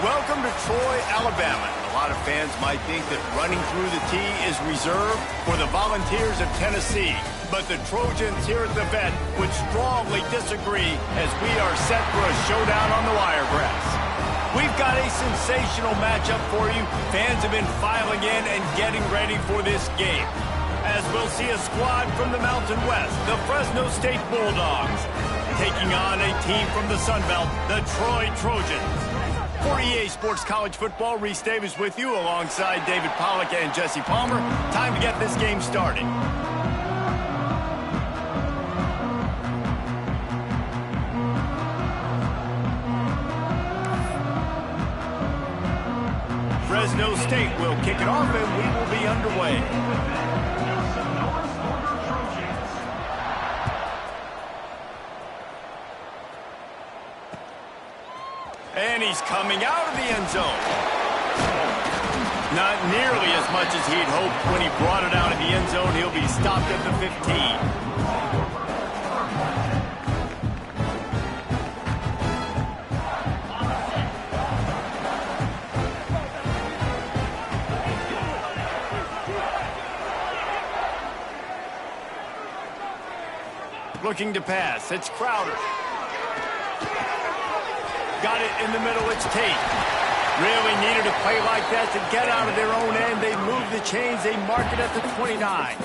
Welcome to Troy, Alabama. A lot of fans might think that running through the tee is reserved for the Volunteers of Tennessee. But the Trojans here at the Vet would strongly disagree as we are set for a showdown on the wiregrass. We've got a sensational matchup for you. Fans have been filing in and getting ready for this game. As we'll see a squad from the Mountain West, the Fresno State Bulldogs, taking on a team from the Sun Belt, the Troy Trojans. For EA Sports College Football, Reese Davis with you alongside David Pollack and Jesse Palmer. Time to get this game started. Fresno State will kick it off and we will be underway. And he's coming out of the end zone. Not nearly as much as he'd hoped when he brought it out of the end zone. He'll be stopped at the 15. Looking to pass. It's Crowder. Got it in the middle, it's Tate. Really needed a play like that to get out of their own end. They move the chains, they mark it at the 29.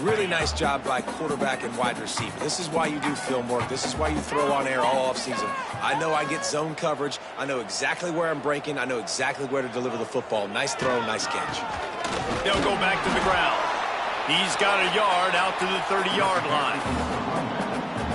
Really nice job by quarterback and wide receiver. This is why you do film work. This is why you throw on air all offseason. I know I get zone coverage. I know exactly where I'm breaking. I know exactly where to deliver the football. Nice throw, nice catch. They'll go back to the ground. He's got a yard out to the 30-yard line.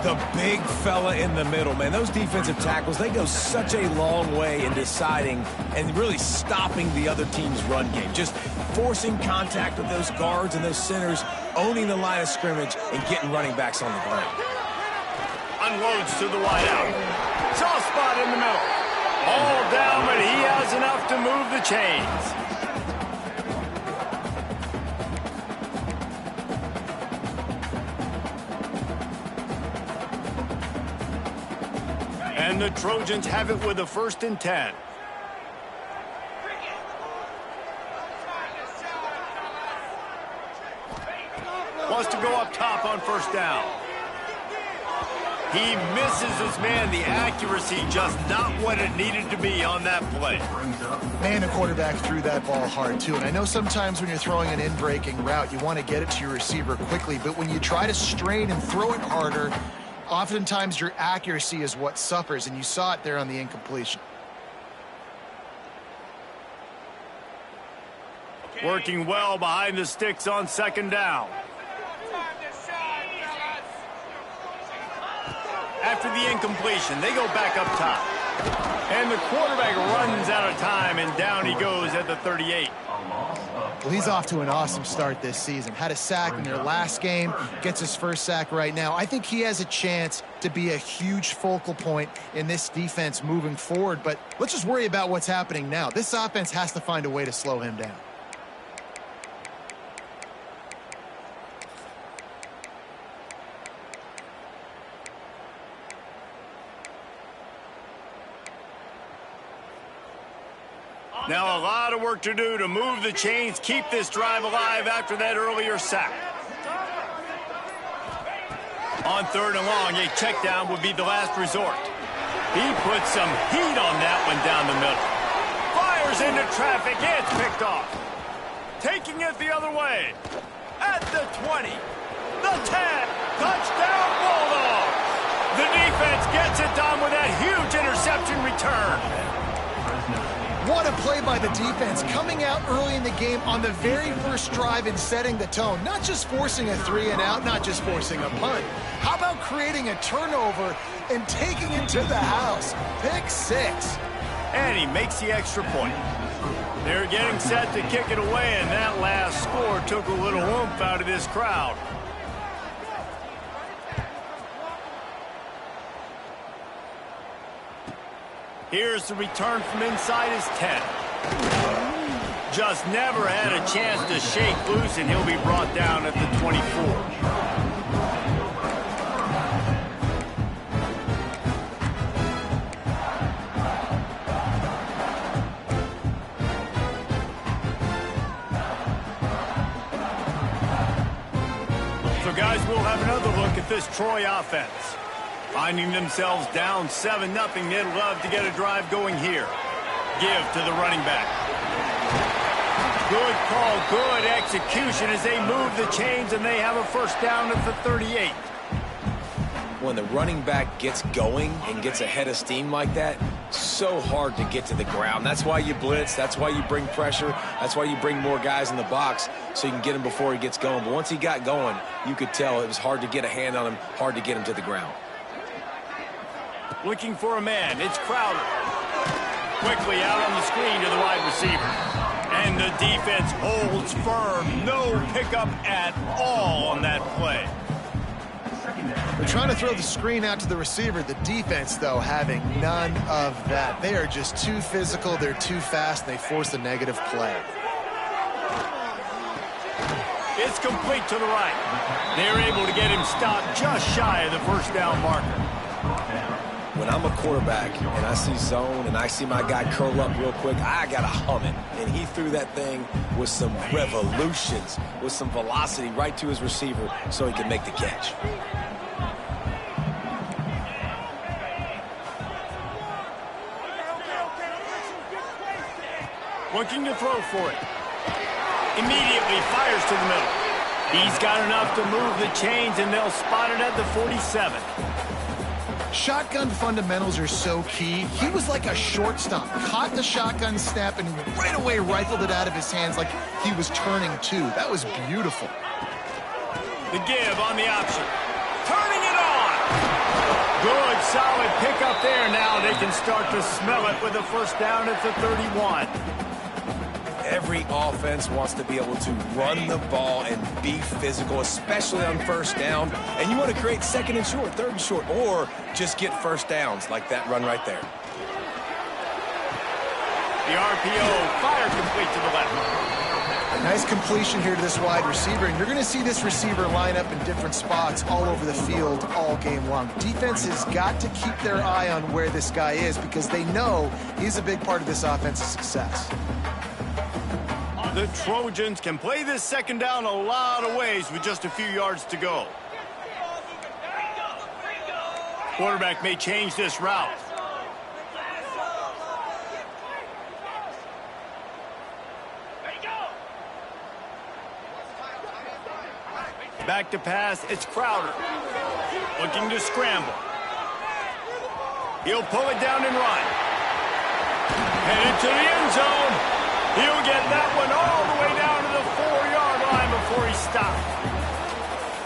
The big fella in the middle, man. Those defensive tackles, they go such a long way in deciding and really stopping the other team's run game. Just forcing contact with those guards and those centers, owning the line of scrimmage, and getting running backs on the ground. Unloads to the wideout. Soft spot in the middle. All down, but he has enough to move the chains. And the Trojans have it with a 1st and 10. Wants to go up top on 1st down. He misses his man. The accuracy just not what it needed to be on that play. Man, the quarterback threw that ball hard, too. And I know sometimes when you're throwing an in-breaking route, you want to get it to your receiver quickly. But when you try to strain and throw it harder, oftentimes your accuracy is what suffers, and you saw it there on the incompletion. Working well behind the sticks on 2nd down. After the incompletion, they go back up top. And the quarterback runs out of time, and down he goes at the 38. Well, he's off to an awesome start this season. Had a sack in their last game, gets his 1st sack right now. I think he has a chance to be a huge focal point in this defense moving forward, but let's just worry about what's happening now. This offense has to find a way to slow him down. Now a lot of work to do to move the chains, keep this drive alive after that earlier sack. On 3rd and long, a check down would be the last resort. He puts some heat on that one down the middle. Fires into traffic, it's picked off. Taking it the other way. At the 20, the 10, touchdown Bulldogs. The defense gets it done with that huge interception return. What a play by the defense, coming out early in the game on the very first drive and setting the tone. Not just forcing a 3-and-out, not just forcing a punt. How about creating a turnover and taking it to the house? Pick 6. And he makes the extra point. They're getting set to kick it away, and that last score took a little oomph out of this crowd. Here's the return from inside his 10. Just never had a chance to shake loose, and he'll be brought down at the 24. have another look at this Troy offense. Finding themselves down 7-0, they'd love to get a drive going here. Give to the running back. Good call, good execution as they move the chains, and they have a first down at the 38. When the running back gets going and gets ahead of steam like that, so hard to get to the ground. That's why you blitz. That's why you bring pressure. That's why you bring more guys in the box so you can get him before he gets going. But once he got going, you could tell it was hard to get a hand on him, hard to get him to the ground. Looking for a man. It's Crowder. Quickly out on the screen to the wide receiver. And the defense holds firm. No pickup at all on that play. They're trying to throw the screen out to the receiver. The defense, though, having none of that. They are just too physical. They're too fast. And they force a negative play. It's complete to the right. They're able to get him stopped just shy of the first down marker. When I'm a quarterback and I see zone and I see my guy curl up real quick, I got to hum it. And he threw that thing with some revolutions, with some velocity right to his receiver so he could make the catch. Looking to throw for it. Immediately fires to the middle. He's got enough to move the chains, and they'll spot it at the 47. Shotgun fundamentals are so key. He was like a shortstop. Caught the shotgun snap and right away rifled it out of his hands like he was turning two. That was beautiful. The give on the option. Turning it on. Good, solid pickup there. Now they can start to smell it with a first down at the 31. Every offense wants to be able to run the ball and be physical, especially on first down. And you want to create second and short, third and short, or just get first downs like that run right there. The RPO fire complete to the left. A nice completion here to this wide receiver, and you're going to see this receiver line up in different spots all over the field all game long. Defense has got to keep their eye on where this guy is because they know he's a big part of this offense's success. The Trojans can play this second down a lot of ways with just a few yards to go. Quarterback may change this route. Back to pass, it's Crowder. Looking to scramble. He'll pull it down and run. Headed to the end zone. He'll get that one all the way down to the 4-yard line before he stopped.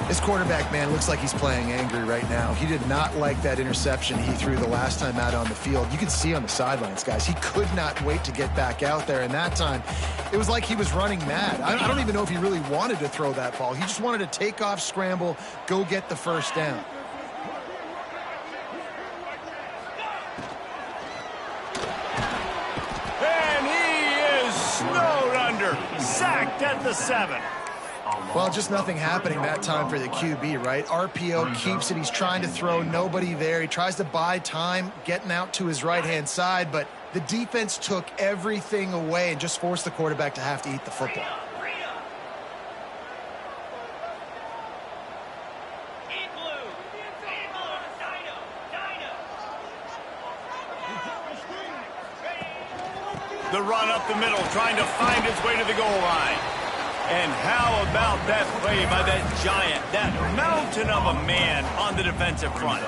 This quarterback, man, looks like he's playing angry right now. He did not like that interception he threw the last time out on the field. You can see on the sidelines, guys, he could not wait to get back out there. And that time, it was like he was running mad. I don't even know if he really wanted to throw that ball. He just wanted to take off, scramble, go get the first down. Sacked at the 7. Well, just nothing happening that time for the QB, right? RPO keeps it. He's trying to throw, nobody there. He tries to buy time, getting out to his right-hand side, but the defense took everything away and just forced the quarterback to have to eat the football. The run up the middle, trying to find his way to the goal line. And how about that play by that giant, that mountain of a man on the defensive front?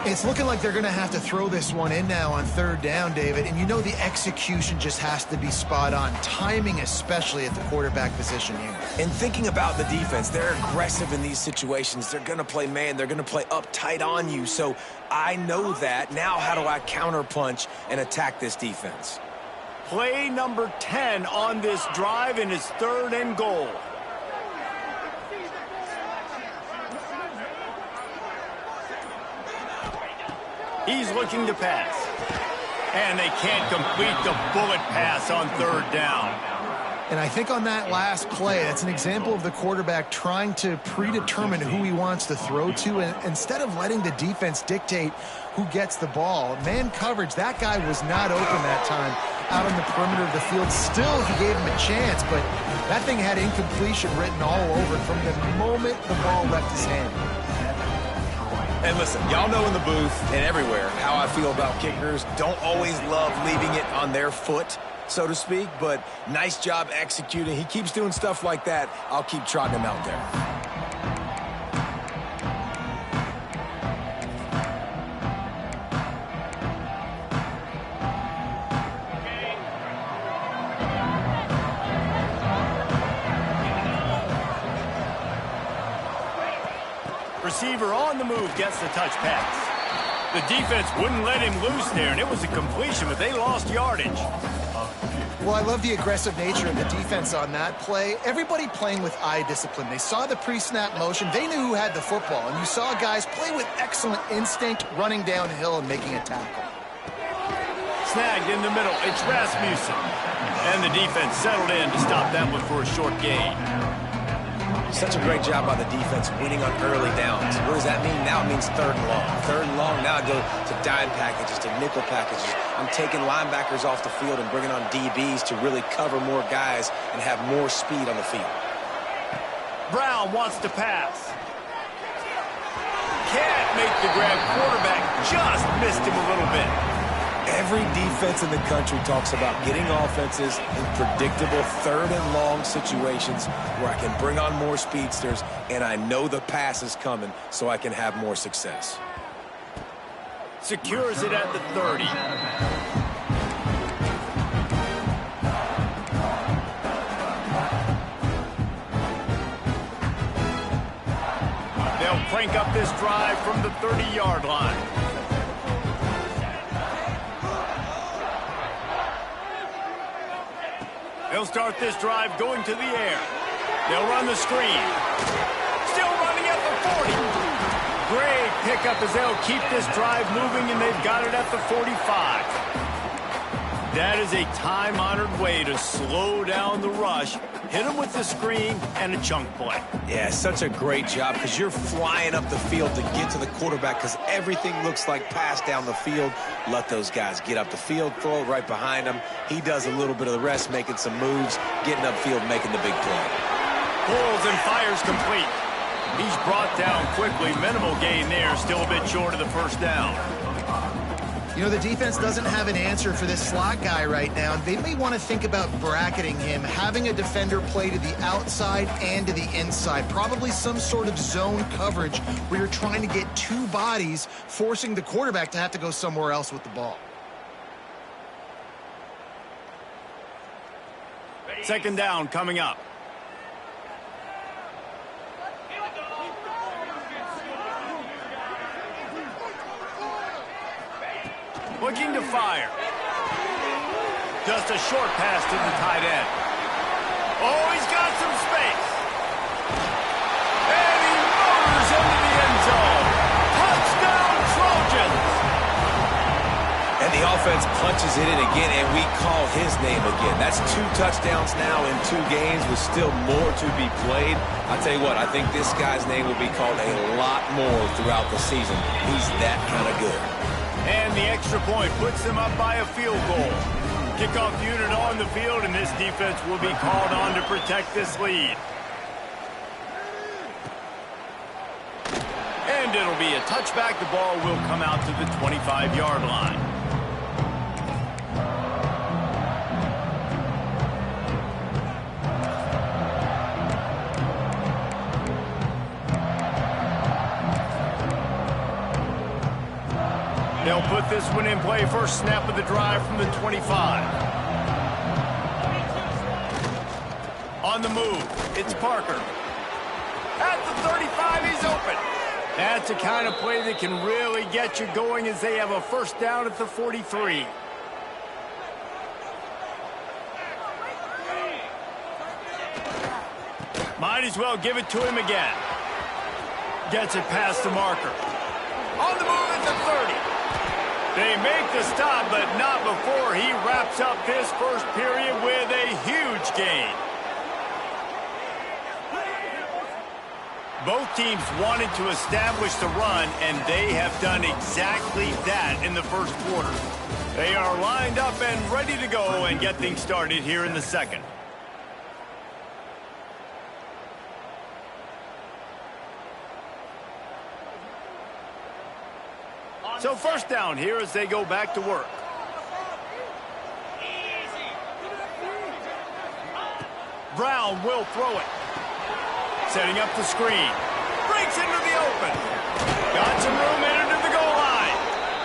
It's looking like they're going to have to throw this one in now on third down, David. And you know the execution just has to be spot on. Timing, especially at the quarterback position here. And thinking about the defense, they're aggressive in these situations. They're going to play man. They're going to play up tight on you. So I know that. Now how do I counterpunch and attack this defense? Play number 10 on this drive, and it's 3rd and goal. He's looking to pass. And they can't complete the bullet pass on 3rd down. And I think on that last play, that's an example of the quarterback trying to predetermine who he wants to throw to, and instead of letting the defense dictate who gets the ball. Man coverage, that guy was not open that time, out on the perimeter of the field. Still, he gave him a chance, but that thing had incompletion written all over it from the moment the ball left his hand. And listen, y'all know in the booth and everywhere how I feel about kickers. Don't always love leaving it on their foot, so to speak, but nice job executing. He keeps doing stuff like that. I'll keep trotting him out there. Receiver on the move gets the touch pass. The defense wouldn't let him loose there, and it was a completion, but they lost yardage. Well, I love the aggressive nature of the defense on that play. Everybody playing with eye discipline. They saw the pre-snap motion. They knew who had the football, and you saw guys play with excellent instinct, running downhill and making a tackle. Snagged in the middle. It's Rasmussen. And the defense settled in to stop that one for a short gain. Such a great job by the defense winning on early downs. What does that mean? Now it means third and long. Third and long, now I go to dime packages, to nickel packages. I'm taking linebackers off the field and bringing on DBs to really cover more guys and have more speed on the field. Brown wants to pass. Can't make the grab. Quarterback just missed him a little bit. Every defense in the country talks about getting offenses in predictable third and long situations where I can bring on more speedsters and I know the pass is coming so I can have more success. Secures it at the 30. They'll crank up this drive from the 30-yard line. They'll start this drive going to the air. They'll run the screen. Still running at the 40. Great pickup as they'll keep this drive moving, and they've got it at the 45. That is a time-honored way to slow down the rush, hit them with the screen, and a chunk play. Yeah, such a great job because you're flying up the field to get to the quarterback because everything looks like pass down the field. Let those guys get up the field, throw it right behind him. He does a little bit of the rest, making some moves, getting upfield, making the big play. Pulls and fires complete. He's brought down quickly. Minimal gain there, still a bit short of the first down. You know, the defense doesn't have an answer for this slot guy right now. They may want to think about bracketing him, having a defender play to the outside and to the inside. Probably some sort of zone coverage where you're trying to get two bodies, forcing the quarterback to have to go somewhere else with the ball. Second down coming up. Looking to fire. Just a short pass to the tight end. Oh, he's got some space. And he motors into the end zone. Touchdown, Trojans. And the offense punches it in again, and we call his name again. That's 2 touchdowns now in 2 games with still more to be played. I'll tell you what, I think this guy's name will be called a lot more throughout the season. He's that kind of good. And the extra point puts them up by a field goal. Kickoff unit on the field, and this defense will be called on to protect this lead. And it'll be a touchback. The ball will come out to the 25-yard line. They'll put this one in play. First snap of the drive from the 25. On the move, it's Parker. At the 35, he's open. That's the kind of play that can really get you going as they have a first down at the 43. Might as well give it to him again. Gets it past the marker. On the move at the 30. They make the stop, but not before he wraps up this first period with a huge gain. Both teams wanted to establish the run, and they have done exactly that in the first quarter. They are lined up and ready to go and get things started here in the second. So first down here as they go back to work. Brown will throw it. Setting up the screen. Breaks into the open. Got some room into the goal line.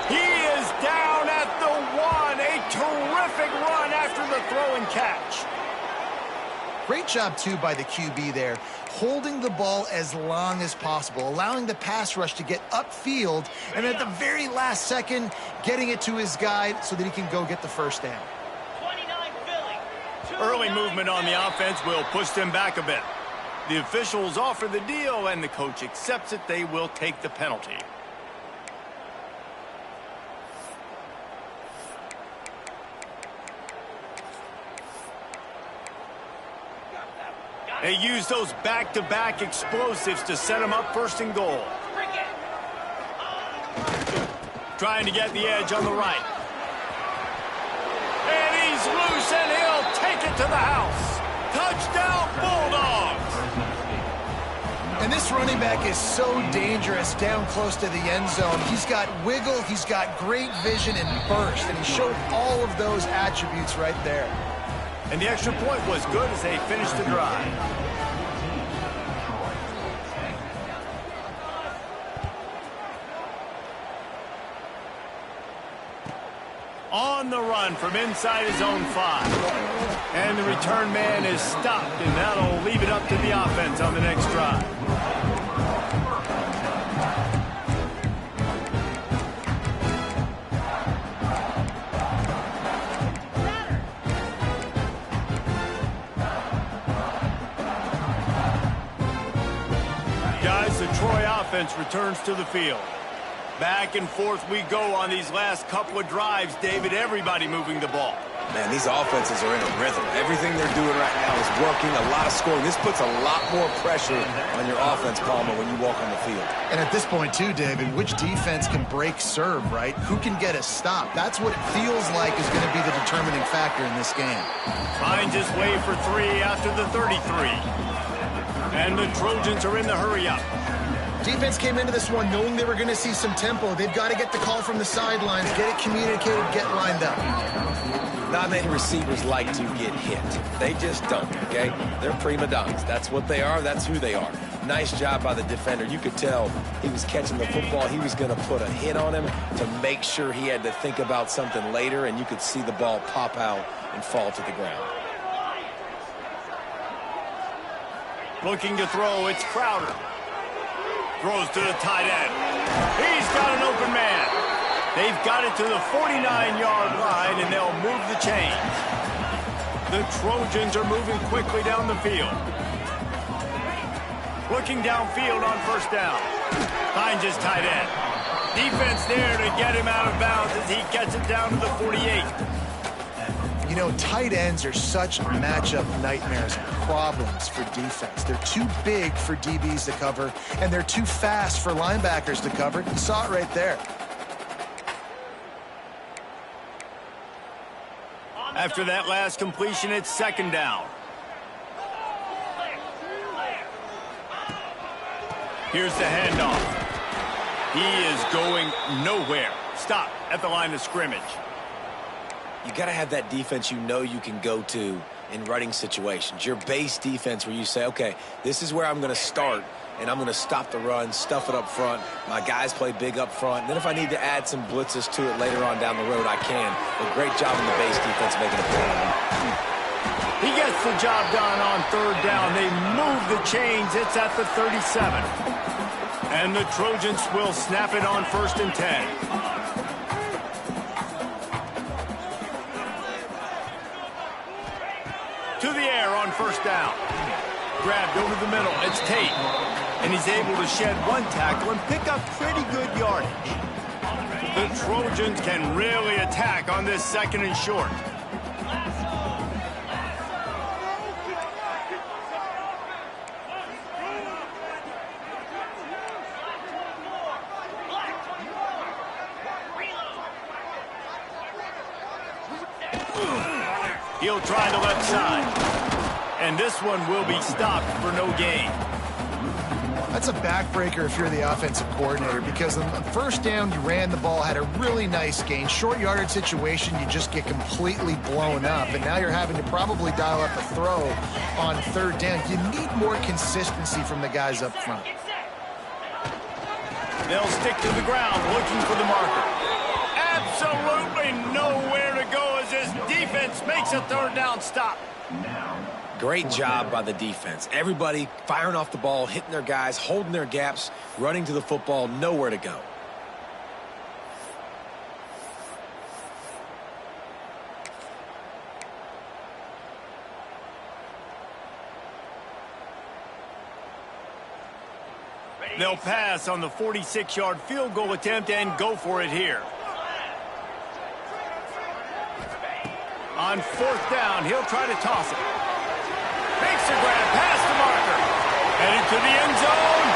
He is down at the 1. A terrific run after the throw and catch. Great job, too, by the QB there, holding the ball as long as possible, allowing the pass rush to get upfield, and at the very last second, getting it to his guy so that he can go get the first down. Early movement on the offense will push them back a bit. The officials offer the deal, and the coach accepts it. They will take the penalty. They use those back-to-back explosives to set them up first and goal. Trying to get the edge on the right. And he's loose, and he'll take it to the house. Touchdown, Bulldogs! And this running back is so dangerous down close to the end zone. He's got wiggle, he's got great vision and burst, and he showed all of those attributes right there. And the extra point was good as they finished the drive. On the run from inside his own 5. And the return man is stopped, and that'll leave it up to the offense on the next drive. Guys, the Troy offense returns to the field. Back and forth we go on these last couple of drives, David. Everybody moving the ball. Man, these offenses are in a rhythm. Everything they're doing right now is working, a lot of scoring. This puts a lot more pressure on your offense, Palmer, when you walk on the field. And at this point, too, David, which defense can break serve, right? Who can get a stop? That's what it feels like is going to be the determining factor in this game. Finds his way for 3 after the 33. And the Trojans are in the hurry-up. Defense came into this one knowing they were going to see some tempo. They've got to get the call from the sidelines, get it communicated, get lined up. Not many receivers like to get hit. They just don't, okay? They're prima donnas. That's what they are. That's who they are. Nice job by the defender. You could tell he was catching the football. He was going to put a hit on him to make sure he had to think about something later, and you could see the ball pop out and fall to the ground. Looking to throw, it's Crowder. Throws to the tight end. He's got an open man. They've got it to the 49-yard line, and they'll move the chains. The Trojans are moving quickly down the field. Looking downfield on first down. Finds his tight end. Defense there to get him out of bounds as he gets it down to the 48. You know, tight ends are such matchup nightmares and problems for defense. They're too big for DBs to cover, and they're too fast for linebackers to cover. You saw it right there. After that last completion, it's second down. Here's the handoff. He is going nowhere. Stop at the line of scrimmage. You got to have that defense you know you can go to in running situations. Your base defense where you say, okay, this is where I'm going to start, and I'm going to stop the run, stuff it up front. My guys play big up front. And then if I need to add some blitzes to it later on down the road, I can. But great job in the base defense making a play. He gets the job done on third down. They move the chains. It's at the 37. And the Trojans will snap it on 1st and 10. To the air on first down. Grabbed over the middle. It's Tate. And he's able to shed one tackle and pick up pretty good yardage. The Trojans can really attack on this second and short. He'll try the left side. And this one will be stopped for no gain. That's a backbreaker if you're the offensive coordinator, because on the first down, you ran the ball, had a really nice gain. Short yardage situation, you just get completely blown up, and now you're having to probably dial up a throw on third down. You need more consistency from the guys up front. They'll stick to the ground looking for the marker. Absolutely nowhere to go as this defense makes a third down stop. Great job by the defense. Everybody firing off the ball, hitting their guys, holding their gaps, running to the football, nowhere to go. They'll pass on the 46-yard field goal attempt and go for it here. On fourth down, he'll try to toss it. Makes the grab past the marker. Headed to the end zone.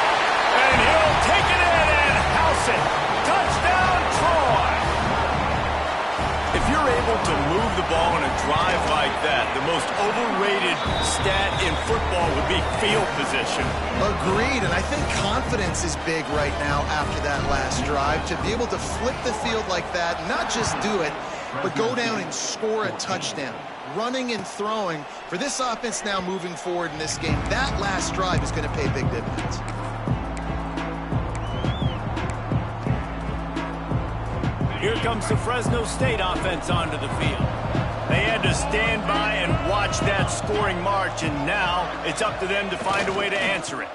And he'll take it in and house it. Touchdown, Troy. If you're able to move the ball in a drive like that, the most overrated stat in football would be field position. Agreed, and I think confidence is big right now after that last drive. To be able to flip the field like that, not just do it, but go down and score a touchdown. Running and throwing for this offense now moving forward in this game, that last drive is going to pay big dividends. Here comes the Fresno State offense onto the field. They had to stand by and watch that scoring march, and now it's up to them to find a way to answer it.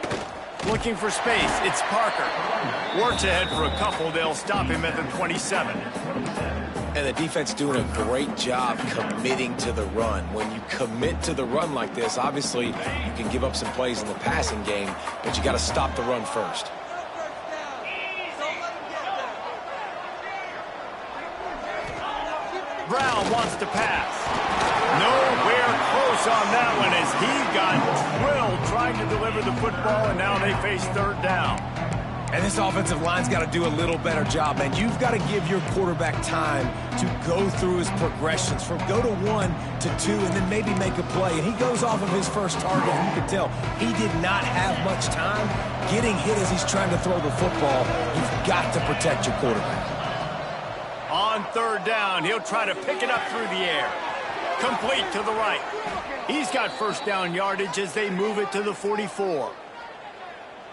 Looking for space, it's Parker. Works ahead for a couple, they'll stop him at the 27. And the defense doing a great job committing to the run. When you commit to the run like this, obviously you can give up some plays in the passing game, but you got to stop the run first. Brown wants to pass. Nowhere close on that one as he got drilled trying to deliver the football, and now they face third down. And this offensive line's got to do a little better job, man. You've got to give your quarterback time to go through his progressions from go to 1 to 2 and then maybe make a play. And he goes off of his first target, and you can tell he did not have much time getting hit as he's trying to throw the football. You've got to protect your quarterback. On third down, he'll try to pick it up through the air. Complete to the right. He's got first down yardage as they move it to the 44.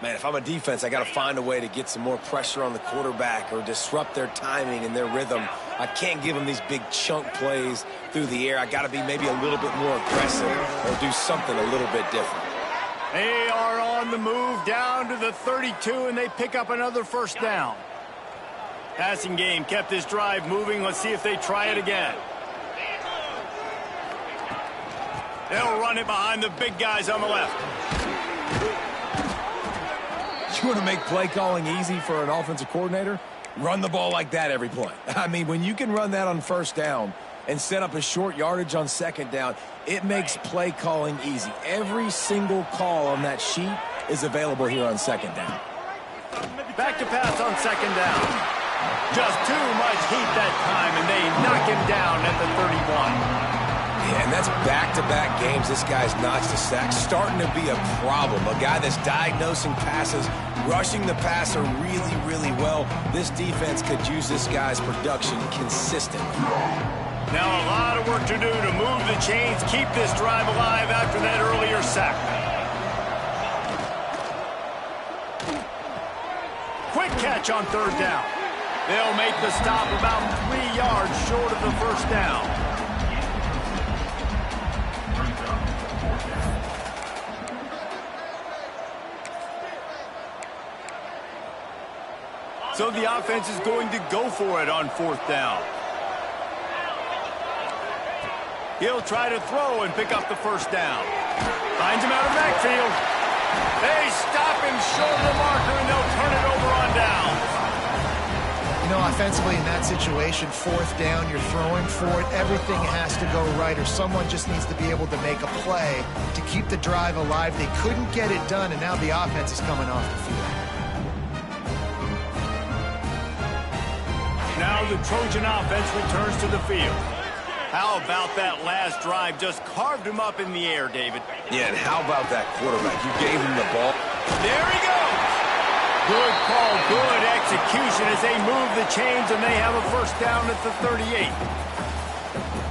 Man, if I'm a defense, I got to find a way to get some more pressure on the quarterback or disrupt their timing and their rhythm. I can't give them these big chunk plays through the air. I got to be maybe a little bit more aggressive or do something a little bit different. They are on the move down to the 32, and they pick up another first down. Passing game kept this drive moving. Let's see if they try it again. They'll run it behind the big guys on the left. You want to make play calling easy for an offensive coordinator? Run the ball like that every play. I mean, when you can run that on first down and set up a short yardage on second down, it makes play calling easy. Every single call on that sheet is available here on second down. Back to pass on second down. Just too much heat that time, and they knock him down at the 31. Yeah, and that's back-to-back games. This guy's notched a sack. Starting to be a problem. A guy that's diagnosing passes, rushing the passer really, really well. This defense could use this guy's production consistently. Now a lot of work to do to move the chains, keep this drive alive after that earlier sack. Quick catch on third down. They'll make the stop about 3 yards short of the first down. So the offense is going to go for it on fourth down. He'll try to throw and pick up the first down. Finds him out of backfield. They stop him short of the marker, and they'll turn it over on down. You know, offensively in that situation, fourth down, you're throwing for it. Everything has to go right, or someone just needs to be able to make a play to keep the drive alive. They couldn't get it done, and now the offense is coming off the field. Now the Trojan offense returns to the field. How about that last drive? Just carved him up in the air, David. Yeah, and how about that quarterback? You gave him the ball. There he goes. Good call, good execution as they move the chains, and they have a first down at the 38.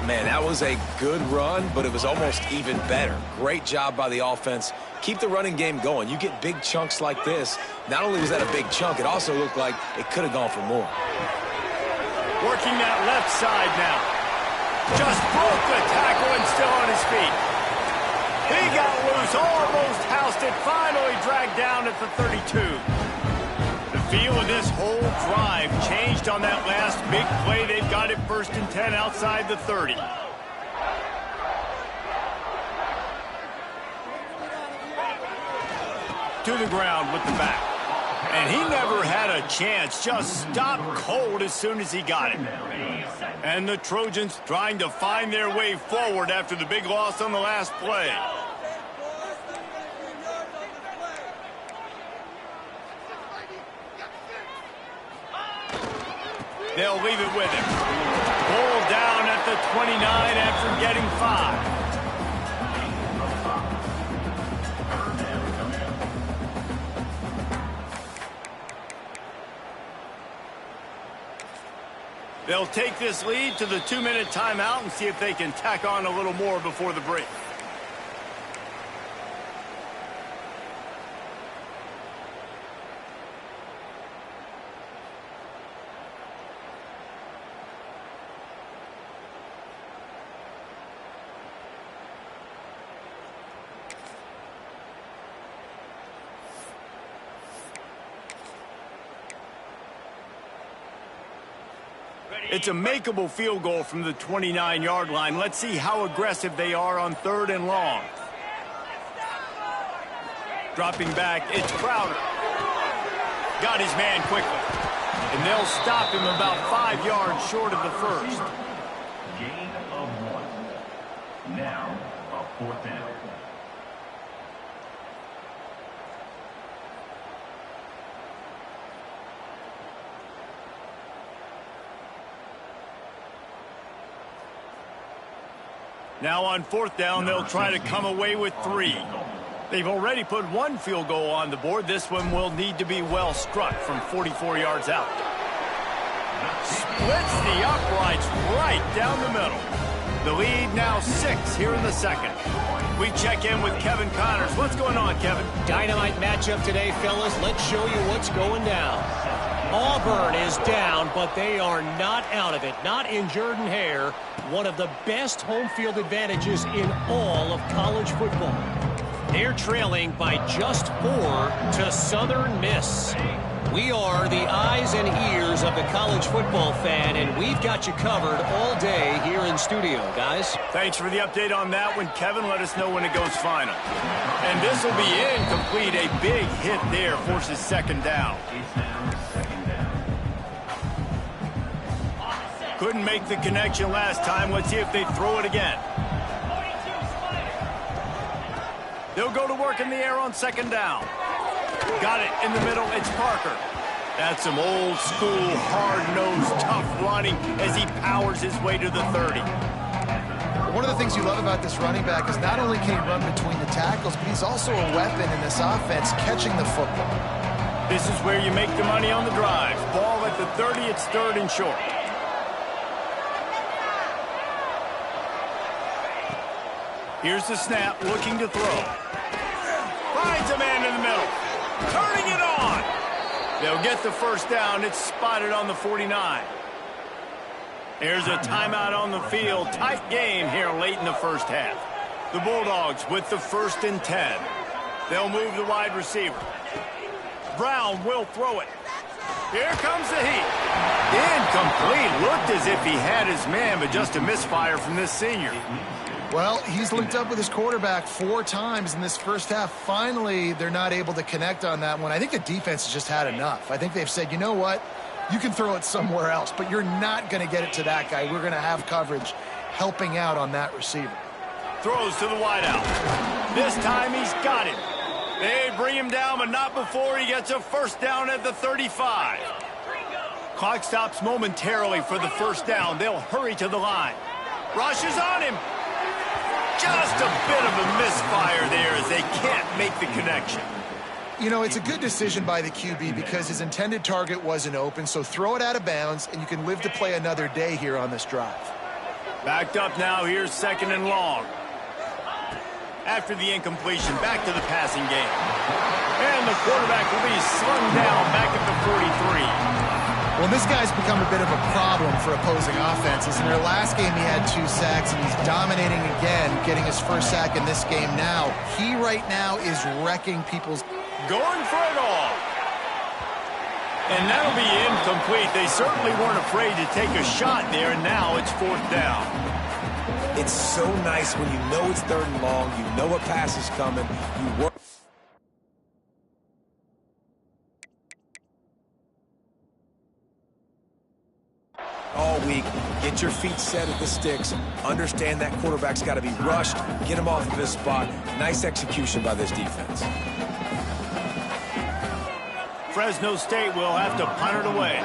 Man, that was a good run, but it was almost even better. Great job by the offense. Keep the running game going. You get big chunks like this. Not only was that a big chunk, it also looked like it could have gone for more. Working that left side now. Just broke the tackle and still on his feet. He got loose, almost housed it, finally dragged down at the 32. The feel of this whole drive changed on that last big play. They've got it 1st and 10 outside the 30. To the ground with the back. And he never had a chance, just stopped cold as soon as he got it. And the Trojans trying to find their way forward after the big loss on the last play. They'll leave it with him. Pulled down at the 29 after getting 5. They'll take this lead to the 2-minute timeout and see if they can tack on a little more before the break. It's a makeable field goal from the 29-yard line. Let's see how aggressive they are on 3rd and long. Dropping back, it's Crowder. Got his man quickly. And they'll stop him about 5 yards short of the first. Gain of 1. Now, a 4th down. Now on 4th down, they'll try to come away with 3. They've already put 1 field goal on the board. This one will need to be well struck from 44 yards out. Splits the uprights right down the middle. The lead now 6 here in the second. We check in with Kevin Connors. What's going on, Kevin? Dynamite matchup today, fellas. Let's show you what's going down. Auburn is down, but they are not out of it. Not in Jordan-Hare, one of the best home field advantages in all of college football. They're trailing by just 4 to Southern Miss. We are the eyes and ears of the college football fan, and we've got you covered all day here in studio, guys. Thanks for the update on that one, Kevin. Let us know when it goes final. And this will be incomplete. A big hit there forces 2nd down. Couldn't make the connection last time. Let's see if they throw it again. They'll go to work in the air on 2nd down. Got it in the middle. It's Parker. That's some old school, hard-nosed, tough running as he powers his way to the 30. One of the things you love about this running back is not only can he run between the tackles, but he's also a weapon in this offense catching the football. This is where you make the money on the drive. Ball at the 30. It's 3rd and short. Here's the snap, looking to throw. Finds a man in the middle. Turning it on. They'll get the first down. It's spotted on the 49. There's a timeout on the field. Tight game here late in the first half. The Bulldogs with the 1st and 10. They'll move the wide receiver. Brown will throw it. Here comes the heat. Incomplete. Looked as if he had his man, but just a misfire from this senior. Well, he's linked up with his quarterback 4 times in this first half. Finally, they're not able to connect on that one. I think the defense has just had enough. I think they've said, you know what? You can throw it somewhere else, but you're not going to get it to that guy. We're going to have coverage helping out on that receiver. Throws to the wideout. This time he's got it. They bring him down, but not before he gets a first down at the 35. Clock stops momentarily for the first down. They'll hurry to the line. Rushes on him. Just a bit of a misfire there as they can't make the connection. You know, it's a good decision by the QB because his intended target wasn't open, so throw it out of bounds, and you can live to play another day here on this drive. Backed up now, here's 2nd and long. After the incompletion, back to the passing game. And the quarterback will be slung down back at the 43. Well, this guy's become a bit of a problem for opposing offenses. In their last game, he had 2 sacks, and he's dominating again, getting his first sack in this game now. He right now is wrecking people's... Going for it all. And that'll be incomplete. They certainly weren't afraid to take a shot there, and now it's 4th down. It's so nice when you know it's 3rd and long, you know a pass is coming, you work. All week, get your feet set at the sticks, understand that quarterback's got to be rushed, get him off of his spot. Nice execution by this defense. Fresno State will have to punt it away.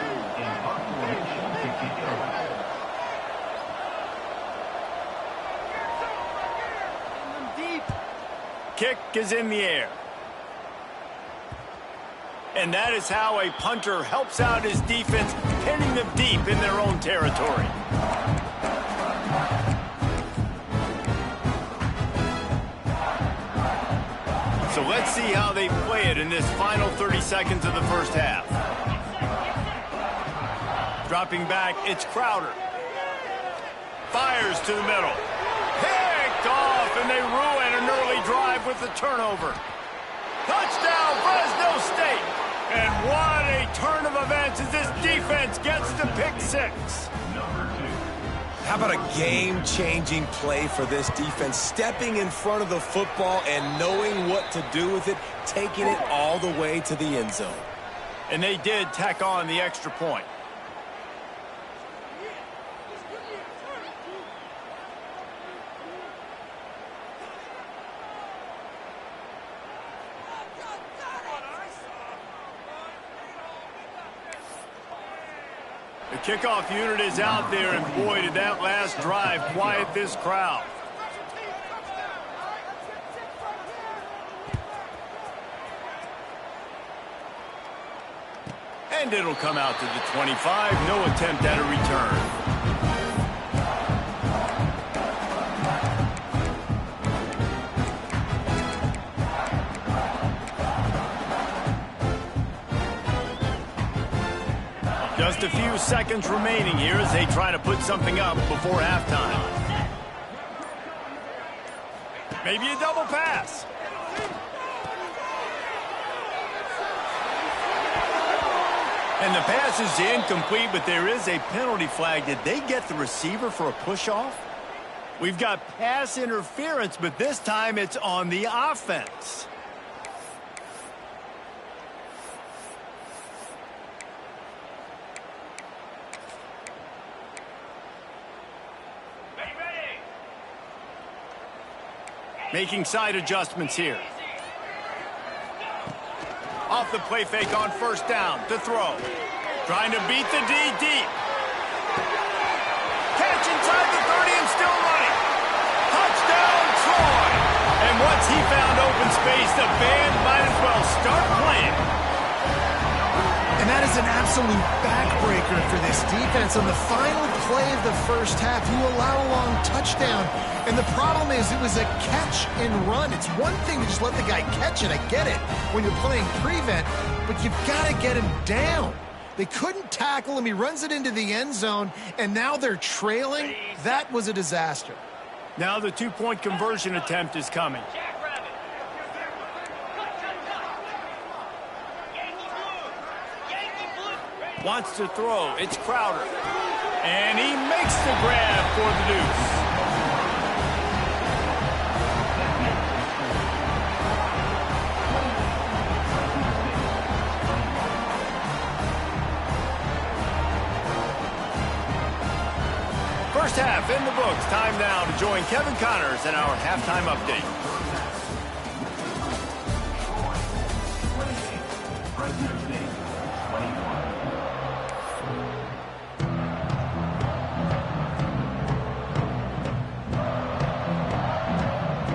Kick is in the air. And that is how a punter helps out his defense, pinning them deep in their own territory. So let's see how they play it in this final 30 seconds of the first half. Dropping back, it's Crowder. Fires to the middle. Picked off, and they ruin an early drive with the turnover. Touchdown, Fresno State! And what a turn of events as this defense gets to pick 6. How about a game-changing play for this defense? Stepping in front of the football and knowing what to do with it, taking it all the way to the end zone. And they did tack on the extra point. The kickoff unit is out there, and boy, did that last drive quiet this crowd. And it'll come out to the 25. No attempt at a return. Just a few seconds remaining here as they try to put something up before halftime. Maybe a double pass. And the pass is incomplete, but there is a penalty flag. Did they get the receiver for a push-off? We've got pass interference, but this time it's on the offense. Making side adjustments here. Off the play fake on first down to throw. Trying to beat the D deep. Catch inside the 30 and still running. Touchdown, Troy. And once he found open space, the band might as well start playing. And that is an absolute backbreaker for this defense. On the final play of the first half, you allow a long touchdown. And the problem is it was a catch and run. It's one thing to just let the guy catch it. I get it when you're playing prevent, but you've got to get him down. They couldn't tackle him. He runs it into the end zone, and now they're trailing. That was a disaster. Now the two-point conversion attempt is coming. Wants to throw. It's Crowder. And he makes the grab for the deuce. First half in the books. Time now to join Kevin Connors in our halftime update.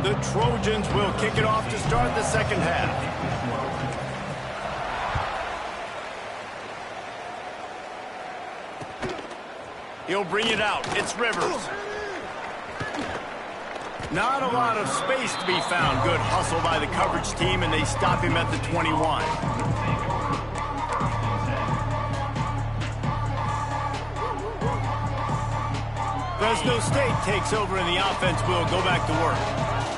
The Trojans will kick it off to start the second half. He'll bring it out. It's Rivers. Not a lot of space to be found. Good hustle by the coverage team, and they stop him at the 21. Fresno State takes over, and the offense will go back to work.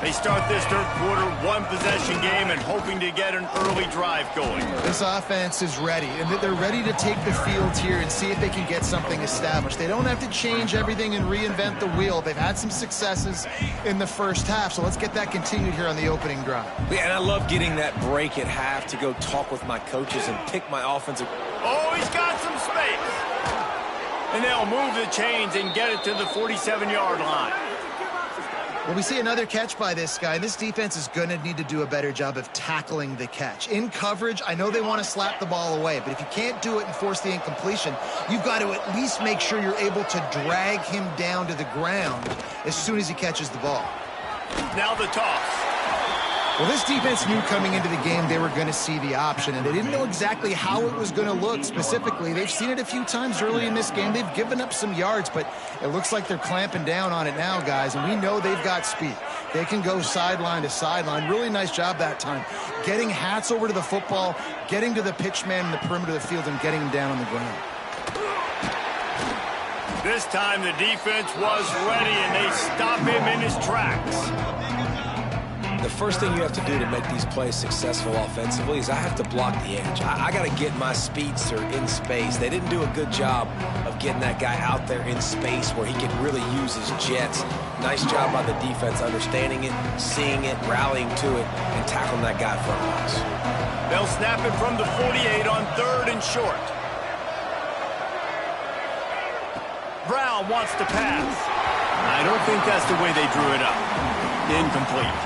They start this third quarter, one-possession game, and hoping to get an early drive going. This offense is ready, and they're ready to take the field here and see if they can get something established. They don't have to change everything and reinvent the wheel. They've had some successes in the first half, so let's get that continued here on the opening drive. Yeah, and I love getting that break at half to go talk with my coaches and pick my offensive. Oh, he's got some space. And they'll move the chains and get it to the 47-yard line. Well, we see another catch by this guy. This defense is going to need to do a better job of tackling the catch. In coverage, I know they want to slap the ball away, but if you can't do it and force the incompletion, you've got to at least make sure you're able to drag him down to the ground as soon as he catches the ball. Now the toss. Well, this defense knew coming into the game they were going to see the option, and they didn't know exactly how it was going to look specifically. They've seen it a few times early in this game. They've given up some yards, but it looks like they're clamping down on it now, guys, and we know they've got speed. They can go sideline to sideline. Really nice job that time. Getting Hats over to the football, getting to the pitch man in the perimeter of the field, and getting him down on the ground. This time the defense was ready, and they stop him in his tracks. The first thing you have to do to make these plays successful offensively is I have to block the edge. I got to get my speedster in space. They didn't do a good job of getting that guy out there in space where he can really use his jets. Nice job by the defense understanding it, seeing it, rallying to it, and tackling that guy front box. They'll snap it from the 48 on 3rd and short. Brown wants to pass. I don't think that's the way they drew it up. Incomplete.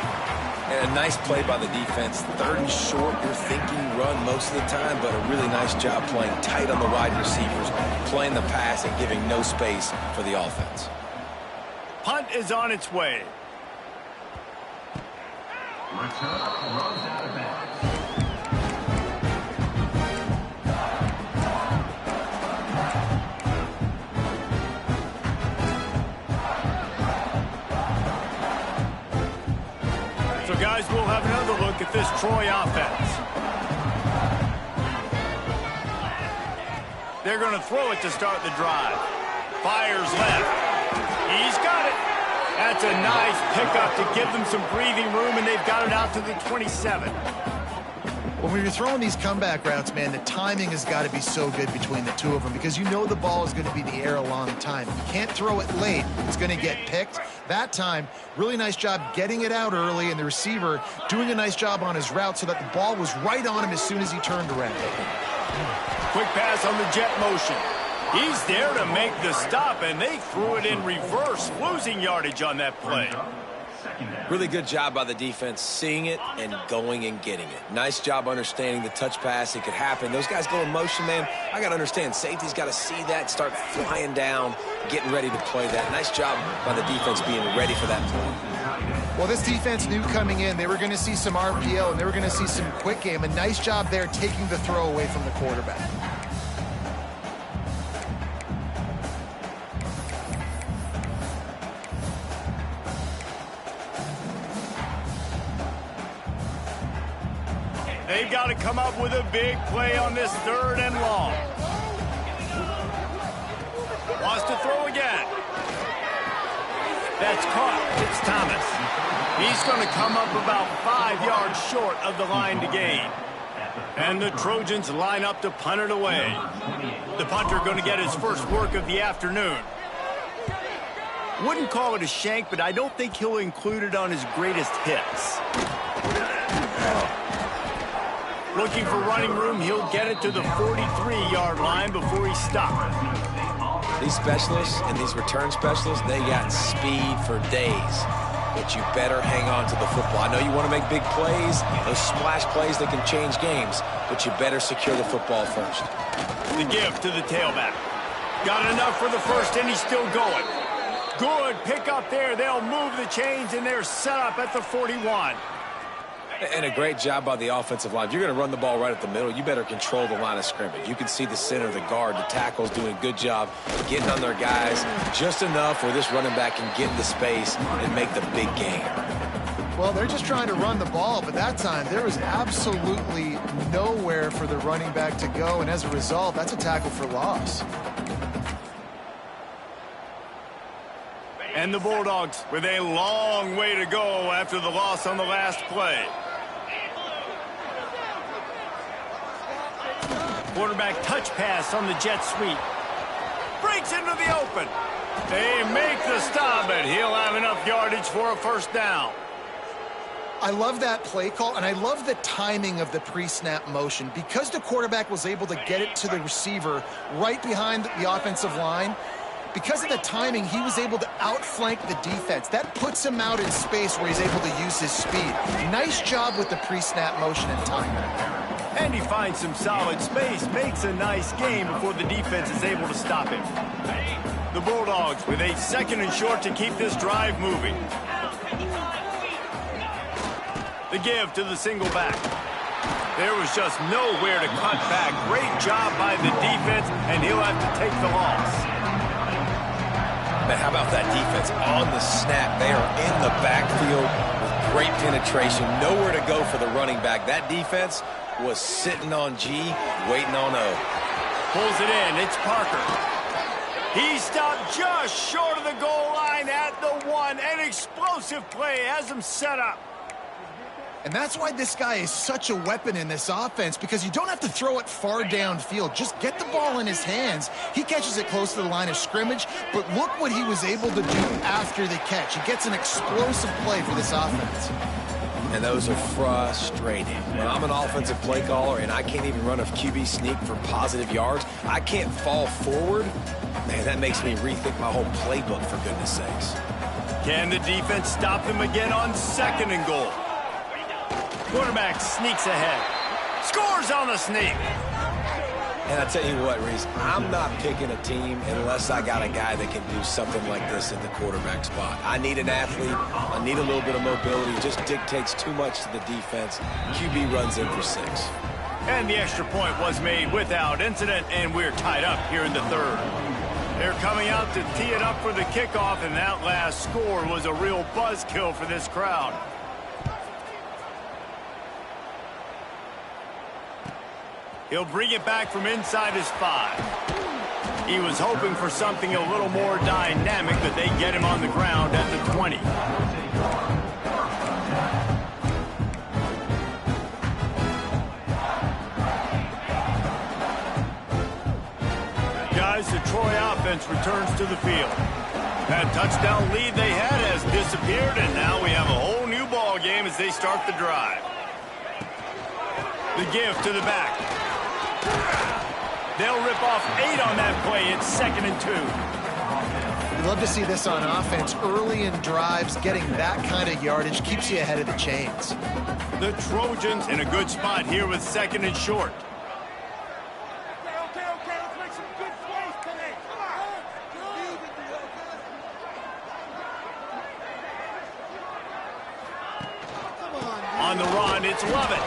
And a nice play by the defense. 3rd and short, you're thinking run most of the time, but a really nice job playing tight on the wide receivers, playing the pass and giving no space for the offense. Punt is on its way. Return runs out of bounds. So, guys, we'll have another look at this Troy offense. They're going to throw it to start the drive. Fires left. He's got it. That's a nice pickup to give them some breathing room, and they've got it out to the 27. When you're throwing these comeback routes, man, the timing has got to be so good between the two of them because you know the ball is going to be in the air a long time. You can't throw it late. It's going to get picked. That time, really nice job getting it out early, and the receiver doing a nice job on his route so that the ball was right on him as soon as he turned around. Quick pass on the jet motion. He's there to make the stop, and they threw it in reverse, losing yardage on that play. Really good job by the defense, seeing it and going and getting it. Nice job understanding the touch pass. It could happen. Those guys go in motion, man. I got to understand. Safety's got to see that, start flying down, getting ready to play that. Nice job by the defense being ready for that play. Well, this defense knew coming in they were going to see some RPO and they were going to see some quick game. A nice job there taking the throw away from the quarterback. They've got to come up with a big play on this 3rd and long. Wants to throw again. That's caught. It's Thomas. He's going to come up about 5 yards short of the line to gain. And the Trojans line up to punt it away. The punter going to get his first work of the afternoon. Wouldn't call it a shank, but I don't think he'll include it on his greatest hits. Looking for running room, he'll get it to the 43-yard line before he stops. These specialists and these return specialists, they got speed for days. But you better hang on to the football. I know you want to make big plays, those splash plays that can change games, but you better secure the football first. The give to the tailback. Got enough for the first, and he's still going. Good pick up there. They'll move the chains, and they're set up at the 41. And a great job by the offensive line. If you're going to run the ball right at the middle, you better control the line of scrimmage. You can see the center, the guard, the tackles doing a good job getting on their guys just enough where this running back can get into space and make the big gain. Well, they're just trying to run the ball, but that time there was absolutely nowhere for the running back to go, and as a result, that's a tackle for loss. And the Bulldogs with a long way to go after the loss on the last play. Quarterback touch pass on the jet sweep. Breaks into the open. They make the stop, but he'll have enough yardage for a first down. I love that play call, and I love the timing of the pre-snap motion. Because the quarterback was able to get it to the receiver right behind the offensive line, because of the timing, he was able to outflank the defense. That puts him out in space where he's able to use his speed. Nice job with the pre-snap motion and timing. And he finds some solid space, makes a nice game before the defense is able to stop him. The Bulldogs with a second and short to keep this drive moving. The give to the single back. There was just nowhere to cut back. Great job by the defense, and he'll have to take the loss. Man, how about that defense on the snap? They are in the backfield with great penetration. Nowhere to go for the running back. That defense was sitting on G, waiting on O. Pulls it in. It's Parker. He stopped just short of the goal line at the 1. An explosive play has him set up. And that's why this guy is such a weapon in this offense, because you don't have to throw it far downfield. Just get the ball in his hands. He catches it close to the line of scrimmage, but look what he was able to do after the catch. He gets an explosive play for this offense. And those are frustrating. When I'm an offensive play caller and I can't even run a QB sneak for positive yards, I can't fall forward, man, that makes me rethink my whole playbook, for goodness sakes. Can the defense stop them again on second and goal? Quarterback sneaks ahead. Scores on the sneak. And I tell you what, Reese, I'm not picking a team unless I got a guy that can do something like this at the quarterback spot. I need an athlete. I need a little bit of mobility. It just dictates too much to the defense. QB runs in for 6. And the extra point was made without incident, and we're tied up here in the third. They're coming out to tee it up for the kickoff, and that last score was a real buzzkill for this crowd. He'll bring it back from inside his 5. He was hoping for something a little more dynamic, but they get him on the ground at the 20. Guys, the Troy offense returns to the field. That touchdown lead they had has disappeared, and now we have a whole new ball game as they start the drive. The give to the back. They'll rip off 8 on that play. It's 2nd and 2. You love to see this on offense. Early in drives, getting that kind of yardage keeps you ahead of the chains. The Trojans in a good spot here with 2nd and short. Let's make some good plays today. Come on. On the run, it's Lovett.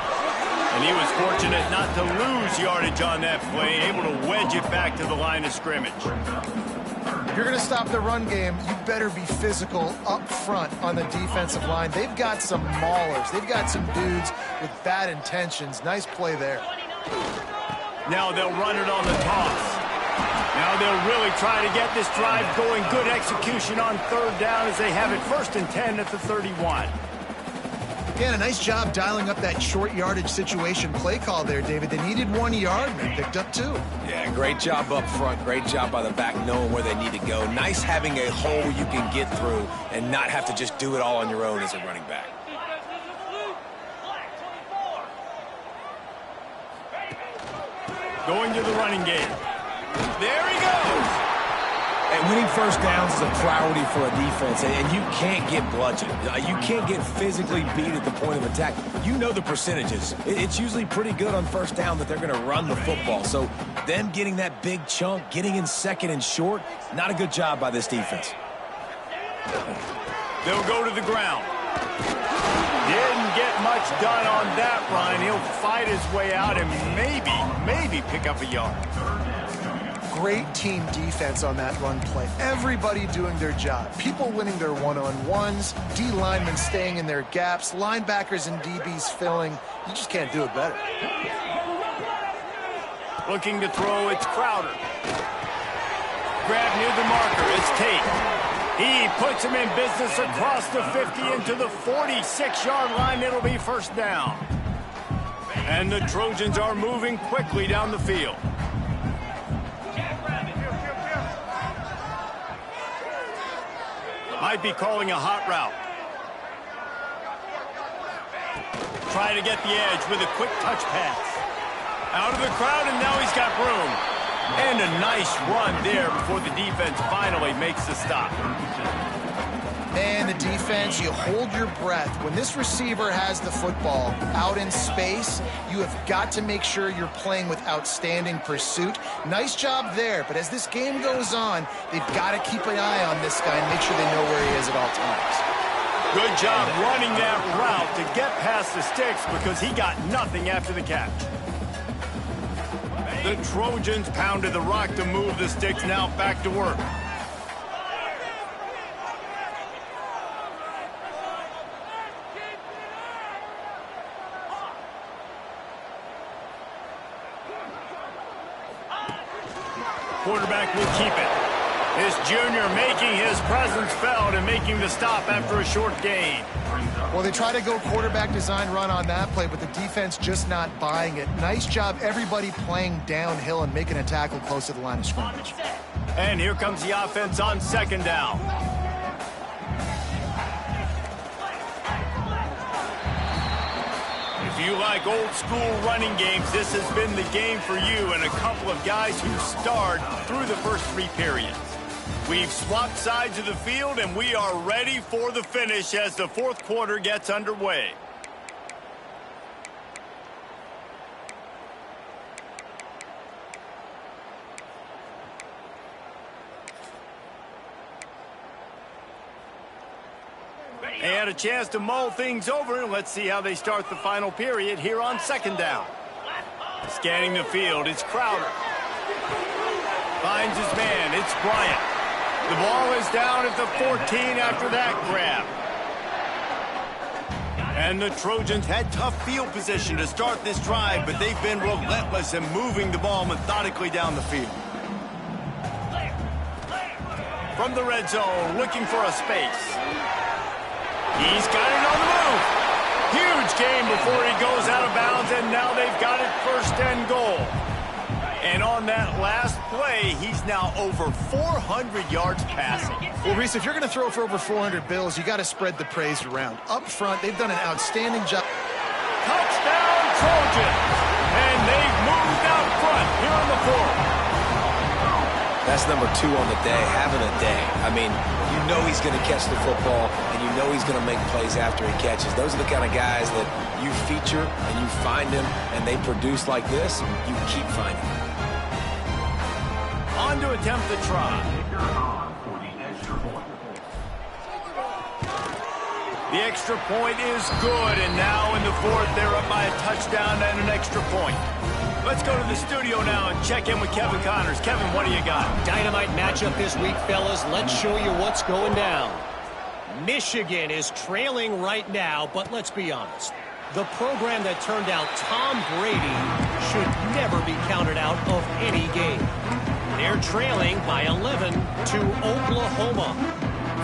And he was fortunate not to lose yardage on that play, able to wedge it back to the line of scrimmage. If you're going to stop the run game, you better be physical up front on the defensive line. They've got some maulers. They've got some dudes with bad intentions. Nice play there. Now they'll run it on the toss. Now they'll really try to get this drive going. Good execution on 3rd down as they have it 1st and 10 at the 31. Again, a nice job dialing up that short yardage situation play call there, David. They needed 1 yard, and they picked up 2. Yeah, great job up front. Great job by the back knowing where they need to go. Nice having a hole you can get through and not have to just do it all on your own as a running back. Going to the running game. There he goes. And winning first downs is a priority for a defense, and you can't get bludgeoned. You can't get physically beat at the point of attack. You know the percentages. It's usually pretty good on first down that they're going to run the football. So them getting that big chunk, getting in 2nd and short, not a good job by this defense. They'll go to the ground. Didn't get much done on that run. He'll fight his way out and maybe pick up a yard. Great team defense on that run play. Everybody doing their job. People winning their one-on-ones, D linemen staying in their gaps, linebackers and DBs filling. You just can't do it better. Looking to throw, it's Crowder. Grab near the marker, it's Tate. He puts him in business across the 50 into the 46-yard line. It'll be first down. And the Trojans are moving quickly down the field. Might be calling a hot route. Try to get the edge with a quick touch pass. Out of the crowd, and now he's got room. And a nice run there before the defense finally makes the stop. Man, the defense, you hold your breath. When this receiver has the football out in space, you have got to make sure you're playing with outstanding pursuit. Nice job there, but as this game goes on, they've got to keep an eye on this guy and make sure they know where he is at all times. Good job running that route to get past the sticks because he got nothing after the catch. The Trojans pounded the rock to move the sticks, now back to work. Quarterback will keep it. This junior making his presence felt and making the stop after a short gain. Well, they try to go quarterback design run on that play, but the defense just not buying it. Nice job, everybody playing downhill and making a tackle close to the line of scrimmage. And here comes the offense on second down. If you like old school running games, this has been the game for you and a couple of guys who starred through the first three periods. We've swapped sides of the field, and we are ready for the finish as the fourth quarter gets underway. They had a chance to mull things over. Let's see how they start the final period here on second down. Scanning the field, it's Crowder. Finds his man, it's Bryant. The ball is down at the 14 after that grab. And the Trojans had tough field position to start this drive, but they've been relentless in moving the ball methodically down the field. From the red zone, looking for a space. He's got it on the move. Huge gain before he goes out of bounds, and now they've got it first and goal. And on that last play, he's now over 400 yards passing. Well, Reese, if you're going to throw for over 400 bills, you got to spread the praise around. Up front, they've done an outstanding job. Touchdown, Trojans! And they've moved out front here on the fourth. That's number 2 on the day, having a day. I mean, you know he's going to catch the football, and you know he's going to make plays after he catches. Those are the kind of guys that you feature and you find them, and they produce like this, you keep finding them. On to attempt the try. The extra point is good, and now in the fourth, they're up by a touchdown and an extra point. Let's go to the studio now and check in with Kevin Connors. Kevin, what do you got? Dynamite matchup this week, fellas. Let's show you what's going down. Michigan is trailing right now, but let's be honest. The program that turned out Tom Brady should never be counted out of any game. They're trailing by 11 to Oklahoma.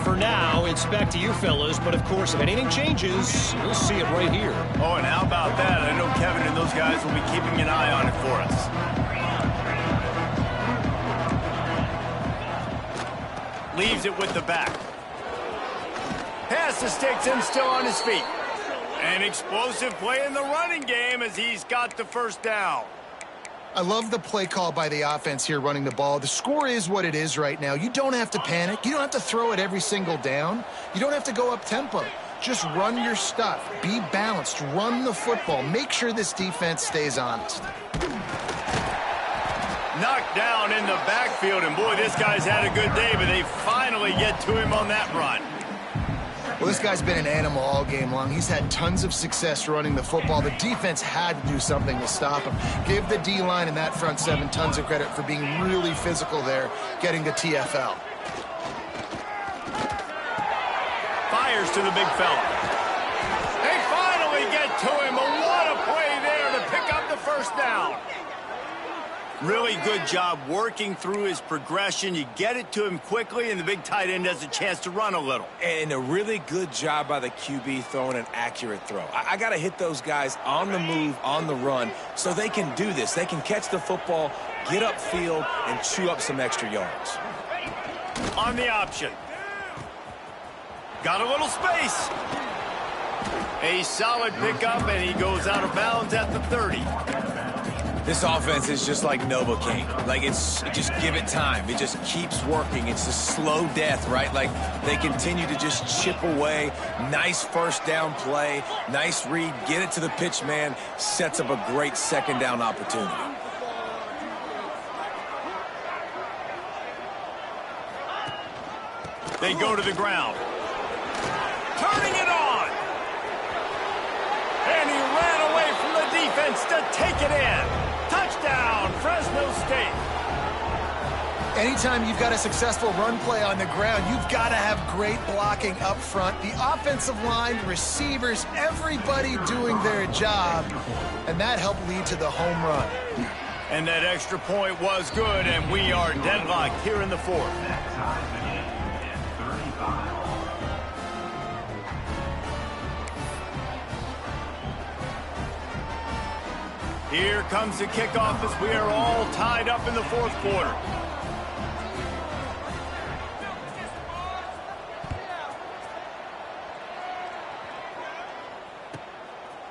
For now, it's back to you, fellas. But, of course, if anything changes, you'll see it right here. Oh, and how about that? I know Kevin and those guys will be keeping an eye on it for us. Leaves it with the back. Pass the sticks and still on his feet. An explosive play in the running game as he's got the first down. I love the play call by the offense here running the ball. The score is what it is right now. You don't have to panic. You don't have to throw it every single down. You don't have to go up tempo. Just run your stuff. Be balanced. Run the football. Make sure this defense stays honest. Knocked down in the backfield, and boy, this guy's had a good day, but they finally get to him on that run. Well, this guy's been an animal all game long. He's had tons of success running the football. The defense had to do something to stop him. Give the D-line and that front seven tons of credit for being really physical there, getting the TFL. Fires to the big fella. They finally get to him, but what a play there to pick up the first down. Really good job working through his progression. You get it to him quickly, and the big tight end has a chance to run a little. And a really good job by the QB throwing an accurate throw. I got to hit those guys on the move, on the run, so they can do this. They can catch the football, get upfield, and chew up some extra yards. On the option. Got a little space. A solid pickup, and he goes out of bounds at the 30. This offense is just like Novocaine. Like, just give it time. It just keeps working. It's a slow death, right? Like, they continue to just chip away. Nice first down play. Nice read. Get it to the pitch man. Sets up a great second down opportunity. They go to the ground. Turning it on. And he ran away from the defense to take it in. Touchdown, Fresno State. Anytime you've got a successful run play on the ground, you've got to have great blocking up front. The offensive line, receivers, everybody doing their job. And that helped lead to the home run. And that extra point was good, and we are deadlocked here in the fourth. Here comes the kickoff as we are all tied up in the fourth quarter.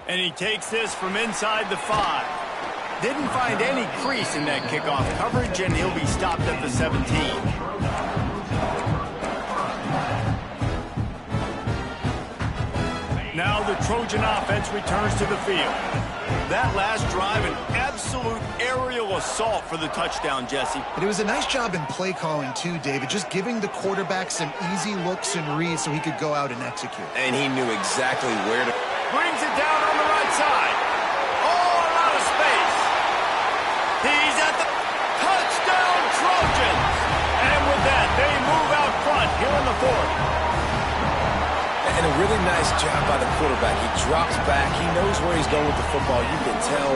And he takes this from inside the 5. Didn't find any crease in that kickoff coverage, and he'll be stopped at the 17. Now the Trojan offense returns to the field. That last drive, an absolute aerial assault for the touchdown, Jesse. But it was a nice job in play calling, too, David, just giving the quarterback some easy looks and reads so he could go out and execute. And he knew exactly where to... Brings it down on the right side. Oh, a lot of space. He's at the touchdown, Trojans. And with that, they move out front here in the fourth. And a really nice job by the quarterback. He drops back. He knows where he's going with the football. You can tell.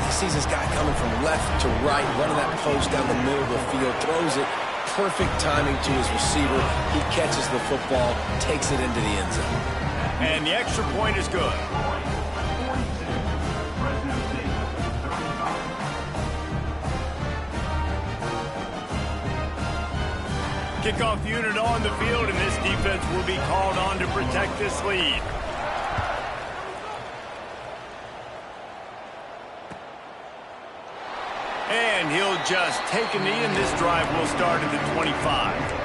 He sees this guy coming from left to right, running that post down the middle of the field, throws it. Perfect timing to his receiver. He catches the football, takes it into the end zone. And the extra point is good. Kickoff unit on the field, and this defense will be called on to protect this lead. And he'll just take a knee, and this drive will start at the 25.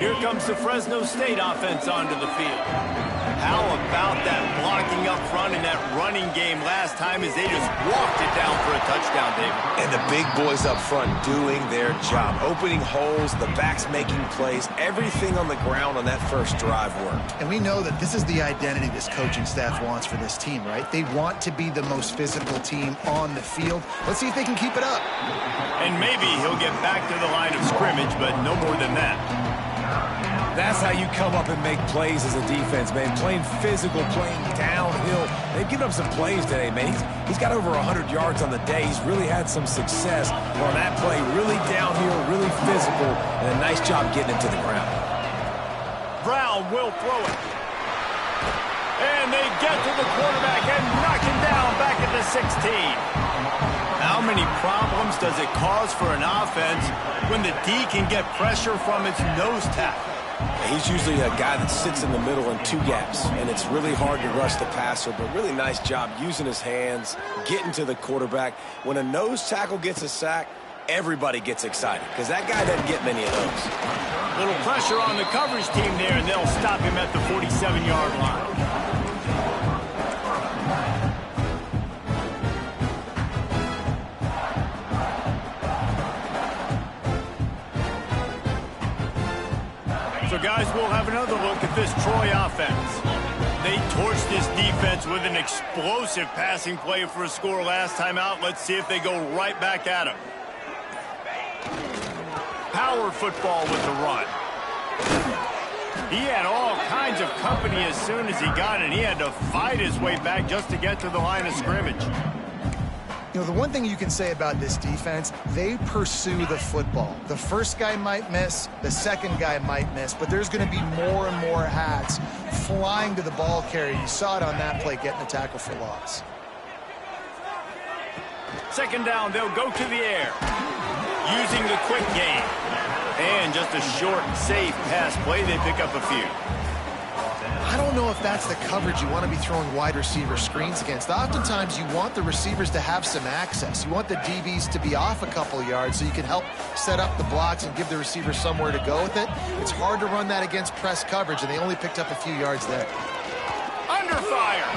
Here comes the Fresno State offense onto the field. How about that blocking up front in that running game last time as they just walked it down for a touchdown, David? And the big boys up front doing their job. Opening holes, the backs making plays. Everything on the ground on that first drive worked. And we know that this is the identity this coaching staff wants for this team, right? They want to be the most physical team on the field. Let's see if they can keep it up. And maybe he'll get back to the line of scrimmage, but no more than that. That's how you come up and make plays as a defense, man. Playing physical, playing downhill. They've given up some plays today, man. He's got over 100 yards on the day. He's really had some success on that play. Really downhill, really physical, and a nice job getting it to the ground. Brown will throw it. And they get to the quarterback and knock him down back at the 16. How many problems does it cause for an offense when the D can get pressure from its nose tackle? He's usually a guy that sits in the middle in two gaps, and it's really hard to rush the passer, but really nice job using his hands, getting to the quarterback. When a nose tackle gets a sack, everybody gets excited because that guy doesn't get many of those. Little pressure on the coverage team there, and they'll stop him at the 47-yard line. Guys, we'll have another look at this Troy offense. They torched this defense with an explosive passing play for a score last time out. Let's see if they go right back at him. Power football with the run. He had all kinds of company as soon as he got it. He had to fight his way back just to get to the line of scrimmage. You know, the one thing you can say about this defense, they pursue the football. The first guy might miss, the second guy might miss, but there's going to be more and more hats flying to the ball carrier. You saw it on that play, getting a tackle for loss. Second down, they'll go to the air. Using the quick game. And just a short, safe pass play, they pick up a few. I don't know if that's the coverage you want to be throwing wide receiver screens against. Oftentimes, you want the receivers to have some access. You want the DBs to be off a couple yards so you can help set up the blocks and give the receiver somewhere to go with it. It's hard to run that against press coverage, and they only picked up a few yards there. Under fire.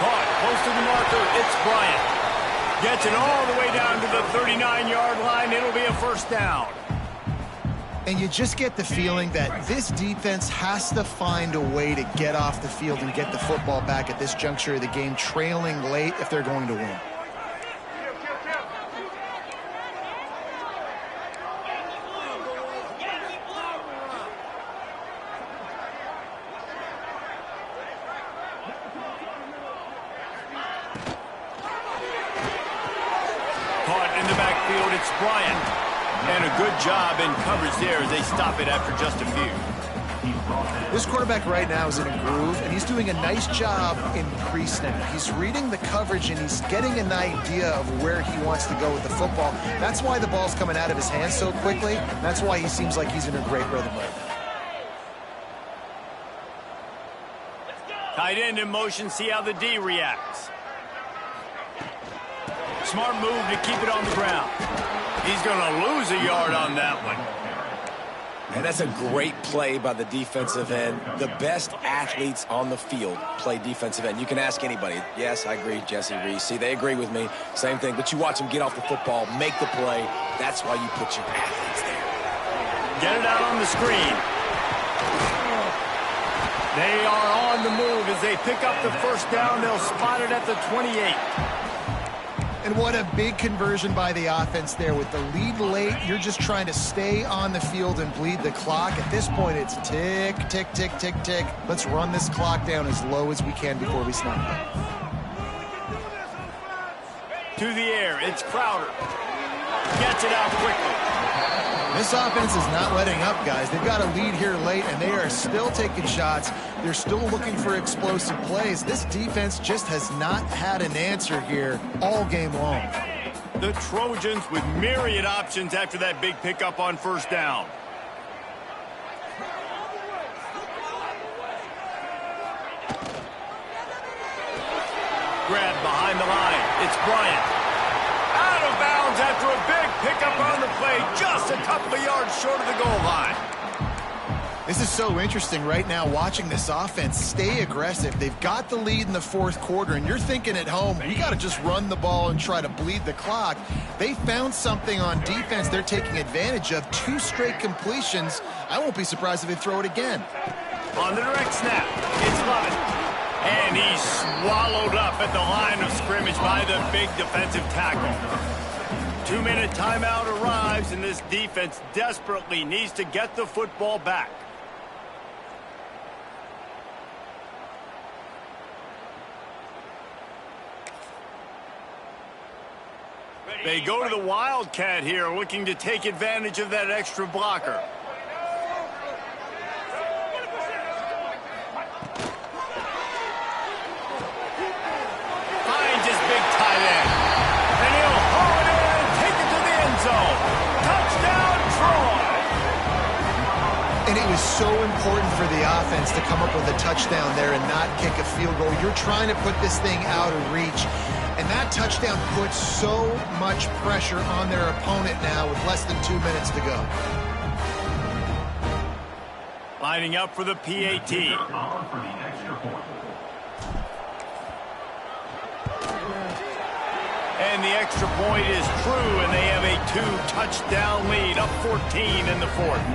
Caught close to the marker. It's Bryant. Gets it all the way down to the 39-yard line. It'll be a first down. And you just get the feeling that this defense has to find a way to get off the field and get the football back at this juncture of the game, trailing late if they're going to win. Caught in the backfield, it's Bryant. And a good job in coverage there as they stop it after just a few. This quarterback right now is in a groove, and he's doing a nice job in pre-snap. He's reading the coverage, and he's getting an idea of where he wants to go with the football. That's why the ball's coming out of his hands so quickly. That's why he seems like he's in a great rhythm right now. Tight end in motion, see how the D reacts. Smart move to keep it on the ground. He's going to lose a yard on that one. And that's a great play by the defensive end. The best athletes on the field play defensive end. You can ask anybody. Yes, I agree, Jesse Reese. See, they agree with me. Same thing. But you watch them get off the football, make the play. That's why you put your athletes there. Get it out on the screen. They are on the move as they pick up the first down. They'll spot it at the 28. And what a big conversion by the offense there. With the lead late, you're just trying to stay on the field and bleed the clock. At this point, it's tick, tick, tick, tick, tick. Let's run this clock down as low as we can before we snap it. To the air, it's Crowder. Gets it out quickly. This offense is not letting up, guys. They've got a lead here late, and they are still taking shots. They're still looking for explosive plays. This defense just has not had an answer here all game long. The Trojans with myriad options after that big pickup on first down. Grab behind the line. It's Bryant. Out of bounds after a big pickup on the play, just a couple of yards short of the goal line. This is so interesting right now, watching this offense stay aggressive. They've got the lead in the fourth quarter, and you're thinking at home, we got to just run the ball and try to bleed the clock. They found something on defense they're taking advantage of. 2 straight completions. I won't be surprised if they throw it again. On the direct snap, it's Lovett. And he's swallowed up at the line of scrimmage by the big defensive tackle. 2-minute timeout arrives, and this defense desperately needs to get the football back. They go to the Wildcat here, looking to take advantage of that extra blocker. Finds his big tight end. And he'll haul it in and take it to the end zone. Touchdown, Troy! And it was so important for the offense to come up with a touchdown there and not kick a field goal. You're trying to put this thing out of reach. And that touchdown puts so much pressure on their opponent now with less than 2 minutes to go. Lining up for the PAT. And the extra point is true, and they have a 2-touchdown lead, up 14 in the fourth.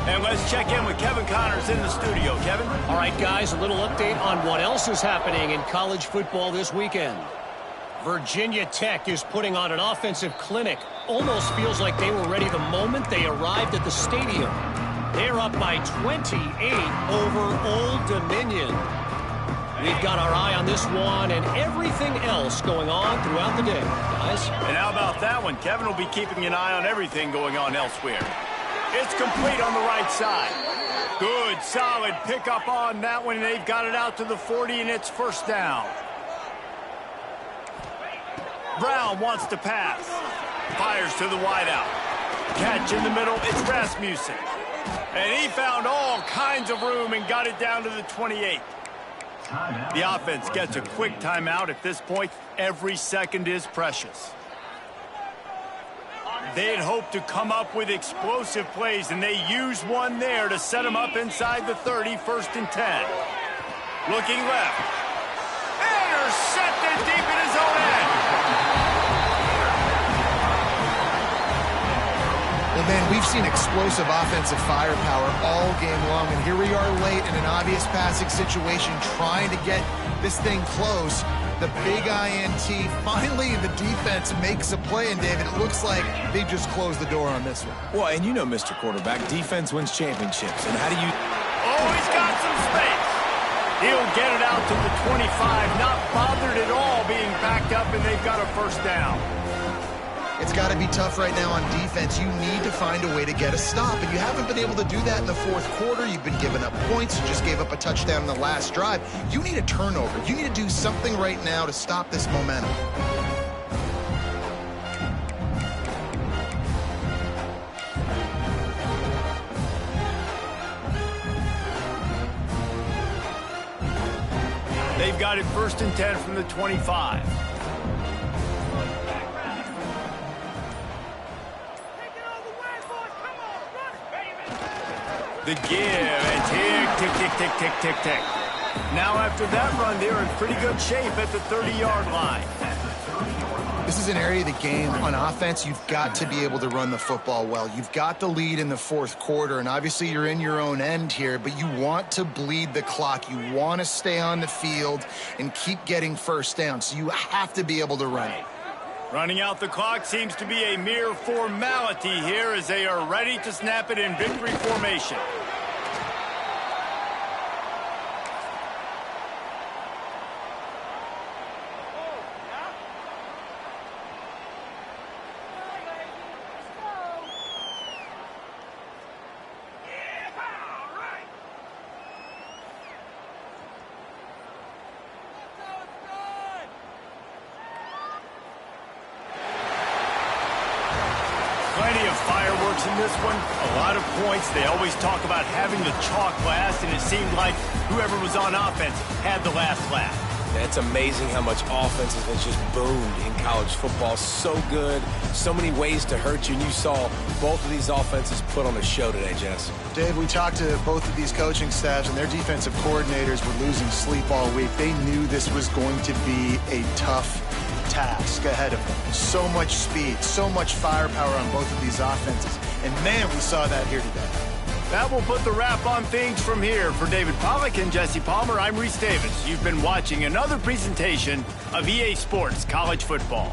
And let's check in with Kevin Connors in the studio. Kevin? All right, guys, a little update on what else is happening in college football this weekend. Virginia Tech is putting on an offensive clinic. Almost feels like they were ready the moment they arrived at the stadium. They're up by 28 over Old Dominion. We've got our eye on this one and everything else going on throughout the day, guys. And how about that one? Kevin will be keeping an eye on everything going on elsewhere. It's complete on the right side. Good, solid pickup on that one. They've got it out to the 40, and it's first down. Brown wants to pass. Fires to the wideout. Catch in the middle. It's Rasmussen. And he found all kinds of room and got it down to the 28. The offense gets a quick timeout. At this point, every second is precious. They had hoped to come up with explosive plays, and they used one there to set them up inside the 30, first and 10. Looking left. Intercepted deep in his own end. Well, man, we've seen explosive offensive firepower all game long, and here we are late in an obvious passing situation trying to get this thing close. The big INT, finally the defense makes a play, and David, it looks like they just closed the door on this one. Well, and you know, Mr. Quarterback, defense wins championships. And how do you... Oh, he's got some space. He'll get it out to the 25, not bothered at all being backed up, and they've got a first down. It's got to be tough right now on defense. You need to find a way to get a stop, and you haven't been able to do that in the fourth quarter. You've been giving up points. You just gave up a touchdown in the last drive. You need a turnover. You need to do something right now to stop this momentum. They've got it first and 10 from the 25. The give, and tick, tick, tick, tick, tick, tick. Now after that run, they're in pretty good shape at the 30-yard line. This is an area of the game on offense. You've got to be able to run the football well. You've got the lead in the fourth quarter, and obviously you're in your own end here, but you want to bleed the clock. You want to stay on the field and keep getting first down, so you have to be able to run it. Running out the clock seems to be a mere formality here as they are ready to snap it in victory formation. Plenty of fireworks in this one, a lot of points. They always talk about having the chalk last, and it seemed like whoever was on offense had the last laugh. It's amazing how much offense has just boomed in college football. So good, so many ways to hurt you, and you saw both of these offenses put on a show today, Jess. Dave, we talked to both of these coaching staffs, and their defensive coordinators were losing sleep all week. They knew this was going to be a tough task ahead of them. So much speed, so much firepower on both of these offenses. And, man, we saw that here today. That will put the wrap on things from here. For David Pollack and Jesse Palmer, I'm Reese Davis. You've been watching another presentation of EA Sports College Football.